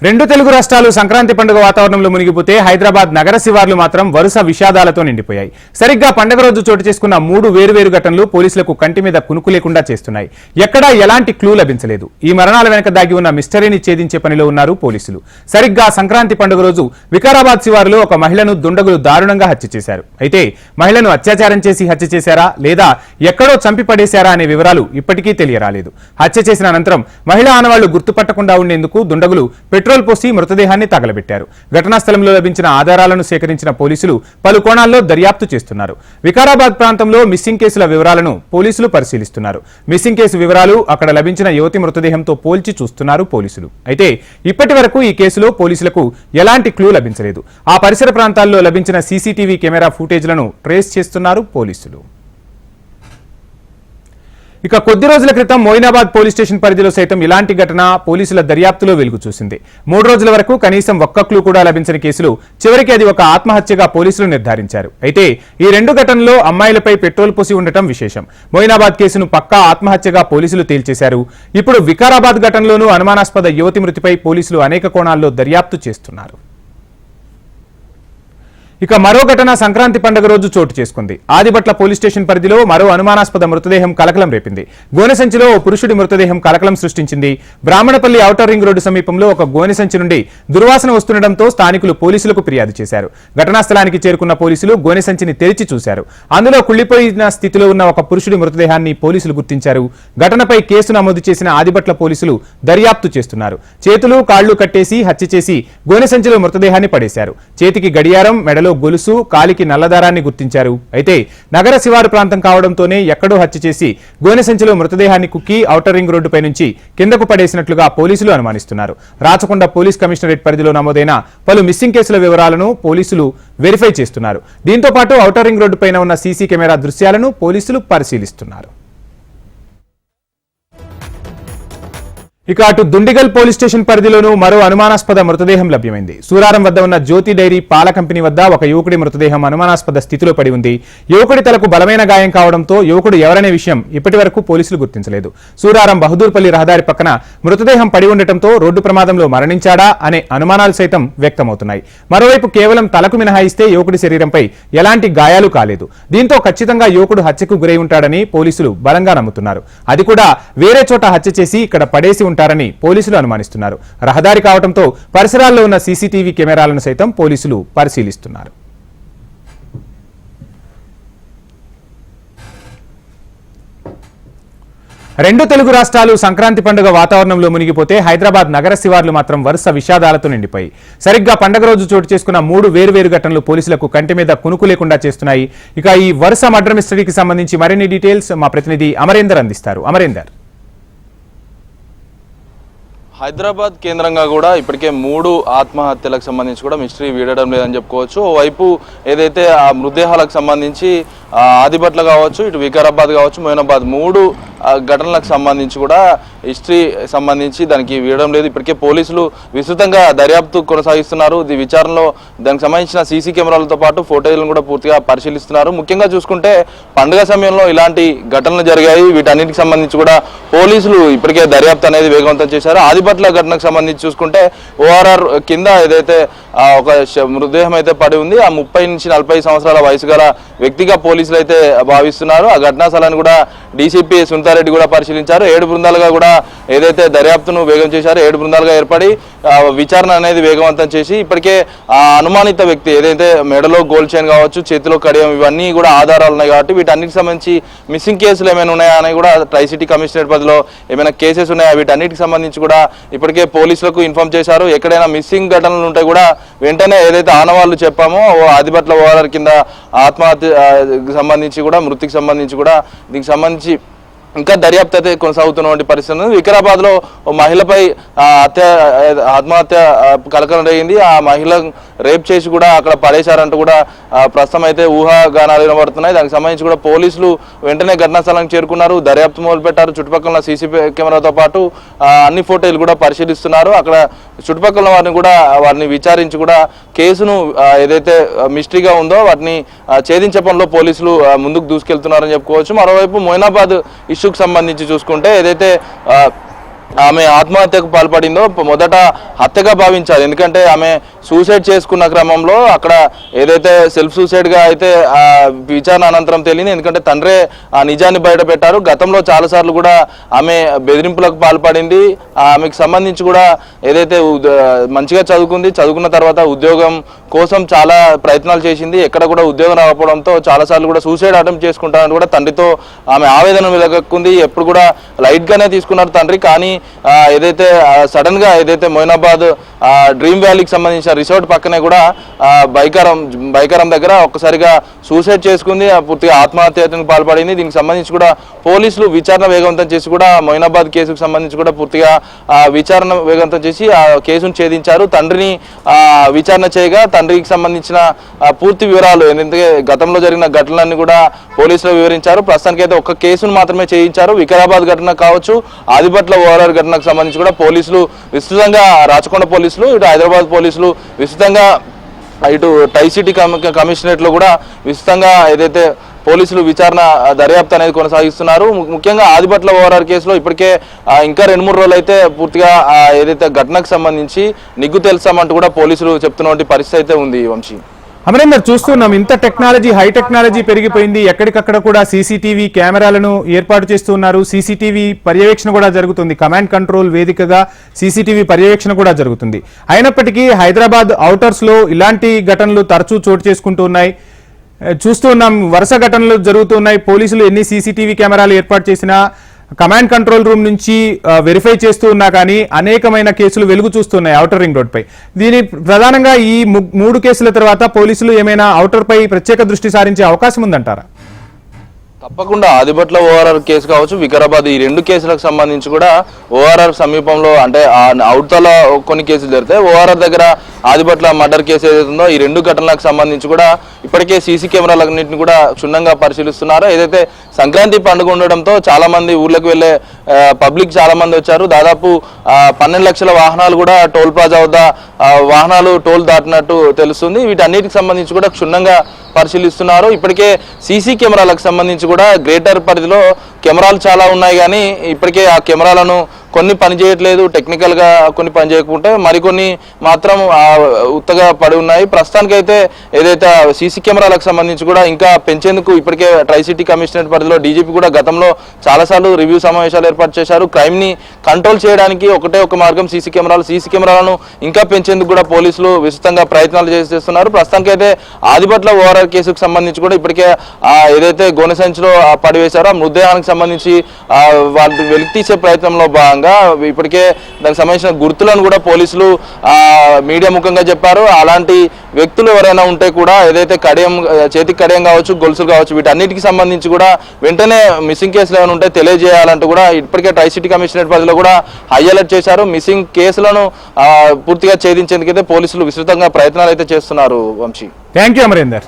రెండు తెలుగు రాష్ట్రాలు సంక్రాంతి పండుగ వాతావరణంలో మునిగిపోతే హైదరాబాద్ నగర శివార్లు మాత్రం వరుస విషాదాలతో నిండిపోయాయి. సరిగ్గా పండుగ రోజు చోటు చేసుకున్న 3 వేర్వేరు ఘటనలు పోలీసులకు కంటి మీద కునుకు లేకుండా చేస్తున్నాయి. ఎక్కడా ఎలాంటి క్లూ లభించలేదు. ఈ మరణాల వెనక దాగి ఉన్న మిస్టరీని ఛేదించే పనిలో ఉన్నారు పోలీసులు. సరిగ్గా సంక్రాంతి పండుగ రోజు వికారాబాద్ శివారులో ఒక మహిళను దుండగులు దారుణంగా హత్య చేశారు. అయితే మహిళను అత్యాచారం చేసి హత్య చేశారా లేదా ఎక్కడో చంపి పడేశారా అనే వివరాలు ఇప్పటికీ తెలియరాలేదు. హత్య చేసిన అనంతరం మహిళా ఆనవాళ్లు గుర్తుపట్టకుండా ఉండేందుకు దుండగులు పెట్రోల్ పోసి మృతదేహాన్ని తగలబెట్టారు. ఘటనా స్థలంలో లభించిన ఆధారాలను సేకరించిన పోలీసులు పలు కోణాల్లో దర్యాప్తు చేస్తున్నారు. వికారాబాద్ ప్రాంతంలో మిస్సింగ్ కేసుల వివరాలను పోలీసులు పరిశీలిస్తున్నారు. మిస్సింగ్ కేసు వివరాలు అక్కడ లభించిన యువతి మృతదేహంతో పోల్చి చూస్తున్నారు పోలీసులు. అయితే ఇప్పటి వరకు ఈ కేసులో పోలీసులకు ఎలాంటి క్లూ లభించలేదు. ఆ పరిసర ప్రాంతాల్లో లభించిన సీసీటీవీ కెమెరా ఫుటేజ్లను ట్రేస్ చేస్తున్నారు పోలీసులు. ఇక కొద్ది రోజుల క్రితం మోయినాబాద్ పోలీస్ స్టేషన్ పరిధిలో సైతం ఇలాంటి ఘటన పోలీసుల దర్యాప్తులో వెలుగు చూసింది. 3 రోజుల వరకు కనీసం ఒక్క క్లూ కూడా లభించని కేసులు చివరికి అది ఒక ఆత్మహత్యగా పోలీసులు నిర్ధారించారు. అయితే ఈ 2 ఘటనల్లో అమ్మాయిలపై పెట్రోల్ పోసి ఉండటం విశేషం. మోయినాబాద్ కేసును పక్కా ఆత్మహత్యగా పోలీసులు తేల్చేశారు. ఇప్పుడు వికారాబాద్ ఘటనలోనూ అనుమానాస్పద యువతి మృతిపై పోలీసులు అనేక కోణాల్లో దర్యాప్తు చేస్తున్నారు. ఇక మరో ఘటన సంక్రాంతి పండుగ రోజు చోటు చేసుకుంది. ఆదిబట్ల పోలీస్ స్టేషన్ పరిధిలో మరో అనుమానాస్పద మృతదేహం కలకలం రేపింది. గోనె సంచిలో ఓ పురుషుడి మృతదేహం కలకలం సృష్టించింది. బ్రాహ్మణపల్లి ఔటర్ రింగ్ రోడ్డు సమీపంలో ఒక గోనె సంచి నుండి దుర్వాసన వస్తుండటంతో స్థానికులు పోలీసులకు ఫిర్యాదు చేశారు. ఘటనా స్థలానికి చేరుకున్న పోలీసులు గోనె సంచిని తెరిచి చూశారు. అందులో కుళ్లిపోయిన స్థితిలో ఉన్న ఒక పురుషుడి మృతదేహాన్ని పోలీసులు గుర్తించారు. ఘటనపై కేసు నమోదు చేసిన ఆదిబట్ల పోలీసులు దర్యాప్తు చేస్తున్నారు. చేతులు కాళ్లు కట్టేసి హత్య చేసి గోనె సంచిలో మృతదేహాన్ని పడేశారు. చేతికి గడియారం, మెడలో గొలుసు, కాలికి నల్లదారాన్ని గుర్తించారు. అయితే నగర శివారు ప్రాంతం కావడంతోనే ఎక్కడో హత్య చేసి గోనె సంచిలో మృతదేహాన్ని కుక్కి ఔటర్ రింగ్ రోడ్డుపై నుంచి కిందకు పడేసినట్లుగా పోలీసులు అనుమానిస్తున్నారు. రాచకొండ పోలీస్ కమిషనరేట్ పరిధిలో నమోదైన పలు మిస్సింగ్ కేసుల వివరాలను పోలీసులు వెరిఫై చేస్తున్నారు. దీంతో పాటు ఔటర్ రింగ్ రోడ్డుపైన ఉన్న సీసీ కెమెరా దృశ్యాలను పోలీసులు పరిశీలిస్తున్నారు. ఇక అటు దుండిగల్ పోలీస్ స్టేషన్ పరిధిలోనూ మరో అనుమానాస్పద మృతదేహం లభ్యమైంది. సూరారం వద్ద ఉన్న జ్యోతి డైరీ పాల కంపెనీ వద్ద ఒక యువకుడి మృతదేహం అనుమానాస్పద స్థితిలో పడి ఉంది. యువకుడి తలకు బలమైన గాయం కావడంతో యువకుడు ఎవరనే విషయం ఇప్పటి వరకు పోలీసులు గుర్తించలేదు. సూరారం బహదూర్పల్లి రహదారి పక్కన మృతదేహం పడి ఉండటంతో రోడ్డు ప్రమాదంలో మరణించాడా అనే అనుమానాలు సైతం వ్యక్తమవుతున్నాయి. మరోవైపు కేవలం తలకు మినహాయిస్తే యువకుడి శరీరంపై ఎలాంటి గాయాలు కాలేదు. దీంతో ఖచ్చితంగా యువకుడు హత్యకు గురై ఉంటాడని పోలీసులు బలంగా నమ్ముతున్నారు. అది కూడా వేరే చోట హత్య చేసి ఇక్కడ పడేసి ఉంటారని పోలీసులు అనుమానిస్తున్నారు. రహదారి కావడంతో పరిసరాల్లో ఉన్న సీసీటీవీ కెమెరాలను సైతం పోలీసులు పరిశీలిస్తున్నారు. రెండు తెలుగు రాష్ట్రాలు సంక్రాంతి పండుగ వాతావరణంలో మునిగిపోతే హైదరాబాద్ నగర శివార్లు మాత్రం వరుస విషాదాలతో నిండిపోయి సరిగ్గా పండుగ రోజు చోటు చేసుకున్న 3 వేర్వేరు ఘటనలు పోలీసులకు కంటి మీద కునుకు లేకుండా చేస్తున్నాయి. ఇక ఈ వరుస మర్డర్ మిస్టరీకి సంబంధించి మరిన్ని డీటెయిల్స్ మా ప్రతినిధి అమరేందర్ అందిస్తారు. అమరేందర్, హైదరాబాద్ కేంద్రంగా కూడా ఇప్పటికే 3 ఆత్మహత్యలకు సంబంధించి కూడా మిస్టరీ వీడడం లేదని చెప్పుకోవచ్చు. ఓవైపు ఏదైతే ఆ మృతదేహాలకు సంబంధించి ఆదిబట్ల కావచ్చు, ఇటు వికారాబాద్ కావచ్చు, మోయినాబాద్ 3 ఘటనలకు సంబంధించి కూడా హిస్టరీ సంబంధించి దానికి వీడడం లేదు. ఇప్పటికే పోలీసులు విస్తృతంగా దర్యాప్తు కొనసాగిస్తున్నారు. ఈ విచారణలో దానికి సంబంధించిన సీసీ కెమెరాలతో పాటు ఫోటోలను కూడా పూర్తిగా పరిశీలిస్తున్నారు. ముఖ్యంగా చూసుకుంటే పండుగ సమయంలో ఇలాంటి ఘటనలు జరిగాయి. వీటన్నిటికి సంబంధించి కూడా పోలీసులు ఇప్పటికే దర్యాప్తు అనేది వేగవంతం చేశారు. ఆదిబట్ల ఘటనకు సంబంధించి చూసుకుంటే ఓఆర్ఆర్ కింద ఏదైతే ఒక మృతదేహం అయితే పడి ఉంది, ఆ 30 నుంచి 40 సంవత్సరాల వయసు గల వ్యక్తిగా పోలీసులు అయితే భావిస్తున్నారు. ఆ ఘటనా స్థలాన్ని కూడా డీసీపీ సునీతారెడ్డి కూడా పరిశీలించారు. 7 బృందాలుగా కూడా ఏదైతే దర్యాప్తును వేగం చేశారో 7 బృందాలుగా ఏర్పడి విచారణ అనేది వేగవంతం చేసి ఇప్పటికే ఆ అనుమానిత వ్యక్తి ఏదైతే మెడలో గోల్డ్ చైన్ కావచ్చు, చేతిలో కడియం, ఇవన్నీ కూడా ఆధారాలు ఉన్నాయి కాబట్టి వీటన్నిటికి సంబంధించి మిస్సింగ్ కేసులు ఏమైనా ఉన్నాయా అని కూడా ట్రై సిటీ కమిషనరేట్ పరిధిలో ఏమైనా కేసెస్ ఉన్నాయా, వీటన్నిటికి సంబంధించి కూడా ఇప్పటికే పోలీసులకు ఇన్ఫార్మ్ చేశారు. ఎక్కడైనా మిస్సింగ్ ఘటనలు ఉంటే కూడా వెంటనే ఏదైతే ఆనవాళ్ళు చెప్పామో ఆదిబట్ల ఓఆర్ఆర్ కింద ఆత్మహత్యకు సంబంధించి కూడా మృతికి సంబంధించి కూడా దీనికి సంబంధించి ఇంకా దర్యాప్తు అయితే కొనసాగుతున్నటువంటి పరిస్థితి. వికారాబాద్లో మహిళపై ఆత్మహత్య కలకలం రేగింది. ఆ మహిళ రేప్ చేసి కూడా అక్కడ పడేశారంటూ కూడా ప్రస్తుతం అయితే ఊహాగానాలు వినబడుతున్నాయి. దానికి సంబంధించి కూడా పోలీసులు వెంటనే ఘటనా స్థలానికి చేరుకున్నారు, దర్యాప్తు మొదలుపెట్టారు. చుట్టుపక్కల సీసీ కెమెరాతో పాటు అన్ని ఫోటోలు కూడా పరిశీలిస్తున్నారు. అక్కడ చుట్టుపక్కల వారిని విచారించి కూడా కేసును ఏదైతే మిస్టరీగా ఉందో వాటిని ఛేదించే పనిలో పోలీసులు ముందుకు దూసుకెళ్తున్నారని చెప్పుకోవచ్చు. మరోవైపు మోయినాబాద్ ఇష్యూకి సంబంధించి చూసుకుంటే ఏదైతే ఆమె ఆత్మహత్యకు పాల్పడిందో మొదట హత్యగా భావించారు. ఎందుకంటే ఆమె సూసైడ్ చేసుకున్న క్రమంలో అక్కడ ఏదైతే సెల్ఫ్ సూసైడ్గా అయితే విచారణ అనంతరం తెలియదు. ఎందుకంటే తండ్రే ఆ నిజాన్ని బయట పెట్టారు. గతంలో చాలాసార్లు కూడా ఆమె బెదిరింపులకు పాల్పడింది. ఆమెకు సంబంధించి కూడా ఏదైతే మంచిగా చదువుకున్న తర్వాత ఉద్యోగం కోసం చాలా ప్రయత్నాలు చేసింది. ఎక్కడ కూడా ఉద్యోగం రాకపోవడంతో చాలాసార్లు కూడా సూసైడ్ అటెంప్ట్ చేసుకుంటానని కూడా తండ్రితో ఆమె ఆవేదన వెలగక్కుంది. ఎప్పుడు కూడా లైట్గానే తీసుకున్నారు తండ్రి. కానీ ఏదైతే సడన్ గా ఏదైతే మొయినాబాద్ డ్రీమ్ వ్యాలీకి సంబంధించిన రిసార్ట్ పక్కనే కూడా బైకారం దగ్గర ఒక్కసారిగా సూసైడ్ చేసుకుంది. పూర్తిగా ఆత్మహత్యకు పాల్పడింది. దీనికి సంబంధించి కూడా పోలీసులు విచారణ వేగవంతం చేసి కూడా మొయినాబాద్ కేసుకు సంబంధించి కూడా పూర్తిగా విచారణ వేగవంతం చేసి ఆ కేసును ఛేదించారు. తండ్రిని విచారణ చేయగా తండ్రికి సంబంధించిన పూర్తి వివరాలు ఎందుకంటే గతంలో జరిగిన ఘటనలన్నీ కూడా పోలీసులు వివరించారు. ప్రస్తుతానికైతే ఒక్క కేసును మాత్రమే చేయించారు. వికారాబాద్ ఘటన కావచ్చు, ఆదిబట్ల ఓఆర్ఆర్ ఘటనకు సంబంధించి కూడా పోలీసులు విస్తృతంగా, రాచకొండ పోలీసులు ఇటు హైదరాబాద్ పోలీసులు విస్తృతంగా, ఇటు టై సిటీ కమిషనరేట్లో కూడా విస్తృతంగా ఏదైతే పోలీసులు విచారణ దర్యాప్తు అనేది కొనసాగిస్తున్నారు. ముఖ్యంగా ఆదిబట్ల ఓఆర్ఆర్ కేసులో ఇప్పటికే ఇంకా 2-3 రోజులు అయితే పూర్తిగా ఏదైతే ఘటనకు సంబంధించి నిగ్గు తెలుసామంటూ కూడా పోలీసులు చెప్తున్నటువంటి పరిస్థితి అయితే ఉంది. వంశీ, అమరేందర్, చూస్తున్నాం ఇంత టెక్నాలజీ, హై టెక్నాలజీ పెరిగిపోయింది. ఎక్కడికక్కడ కూడా సీసీటీవీ కెమెరాలను ఏర్పాటు చేస్తున్నారు. సీసీటీవీ పర్యవేక్షణ కూడా జరుగుతుంది. కమాండ్ కంట్రోల్ వేదికగా సీసీటీవీ పర్యవేక్షణ కూడా జరుగుతుంది. అయినప్పటికీ హైదరాబాద్ ఔటర్స్ లో ఇలాంటి ఘటనలు తరచూ చోటు చేసుకుంటూ ఉన్నాయి. చూస్తున్నాం, వరుస ఘటనలు జరుగుతున్నాయి. పోలీసులు ఎన్ని సీసీటీవీ కెమెరాలు ఏర్పాటు చేసినా, కమాండ్ కంట్రోల్ రూమ్ నుంచి వెరిఫై చేస్తూ ఉన్నా కానీ అనేకమైన కేసులు వెలుగు చూస్తున్నాయి ఔటర్ రింగ్ రోడ్ పై. దీని ప్రధానంగా ఈ 3 కేసుల తర్వాత పోలీసులు ఏమైనా ఔటర్ పై ప్రత్యేక దృష్టి సారించే అవకాశం ఉందంటారా? తప్పకుండా ఆదిబట్ల ఓఆర్ఆర్ కేసు కావచ్చు, వికారాబాద్, ఈ 2 కేసులకు సంబంధించి కూడా ఓఆర్ఆర్ సమీపంలో అంటే అవుట్ల కొన్ని కేసులు జరిగితే ఓఆర్ఆర్ దగ్గర ఆదిబట్ల మర్డర్ కేసు ఏదైతుందో ఈ 2 ఘటనలకు సంబంధించి కూడా ఇప్పటికే సీసీ కెమెరాలన్నింటిని కూడా క్షుణ్ణంగా పరిశీలిస్తున్నారు. ఏదైతే సంక్రాంతి పండుగ ఉండడంతో చాలా మంది ఊర్లకు వెళ్లే పబ్లిక్ చాలా మంది వచ్చారు. దాదాపు 12 లక్షల వాహనాలు కూడా టోల్ ప్లాజా వద్ద వాహనాలు టోల్ దాటినట్టు తెలుస్తుంది. వీటన్నిటికి సంబంధించి కూడా క్షుణ్ణంగా పరిశీలిస్తున్నారు. ఇప్పటికే సీసీ కెమెరాలకు సంబంధించి కూడా గ్రేటర్ పరిధిలో కెమెరాలు చాలా ఉన్నాయి. కానీ ఇప్పటికే ఆ కెమెరాలను కొన్ని పనిచేయట్లేదు, టెక్నికల్గా కొన్ని పనిచేయకుంటే మరికొన్ని మాత్రం ఉత్తగా పడి ఉన్నాయి. ప్రస్తుతానికైతే ఏదైతే సీసీ కెమెరాలకు సంబంధించి కూడా ఇంకా పెంచేందుకు ఇప్పటికే ట్రై సిటీ కమిషనరేట్ పరిధిలో డీజీపీ కూడా గతంలో చాలాసార్లు రివ్యూ సమావేశాలు ఏర్పాటు చేశారు. క్రైమ్ని కంట్రోల్ చేయడానికి ఒకటే ఒక మార్గం సీసీ కెమెరాలను ఇంకా పెంచేందుకు కూడా పోలీసులు విస్తృతంగా ప్రయత్నాలు చేస్తున్నారు. ప్రస్తుతానికైతే ఆదిబట్ల ఓఆర్ఆర్ కేసుకు సంబంధించి కూడా ఇప్పటికే ఏదైతే గోనె సంచిలో పడివేశారో ఆ మృతదేహానికి సంబంధించి వాళ్ళు వెలికి తీసే ప్రయత్నంలో భాగంగా ఇప్పటికే దానికి సంబంధించిన గుర్తులను కూడా పోలీసులు మీడియా ముఖంగా చెప్పారు. అలాంటి వ్యక్తులు ఎవరైనా ఉంటే కూడా ఏదైతే చేతికి కడియం కావచ్చు, గొలుసులు కావచ్చు, వీటన్నిటికి సంబంధించి కూడా వెంటనే మిస్సింగ్ కేసులు ఏమైనా ఉంటే తెలియజేయాలంటూ కూడా ఇప్పటికే ట్రై సిటీ కమిషనరేట్ పరిధిలో కూడా హై అలర్ట్ చేశారు. మిస్సింగ్ కేసులను పూర్తిగా ఛేదించేందుకైతే పోలీసులు విస్తృతంగా ప్రయత్నాలు అయితే చేస్తున్నారు. Vamshi, thank you Amarender.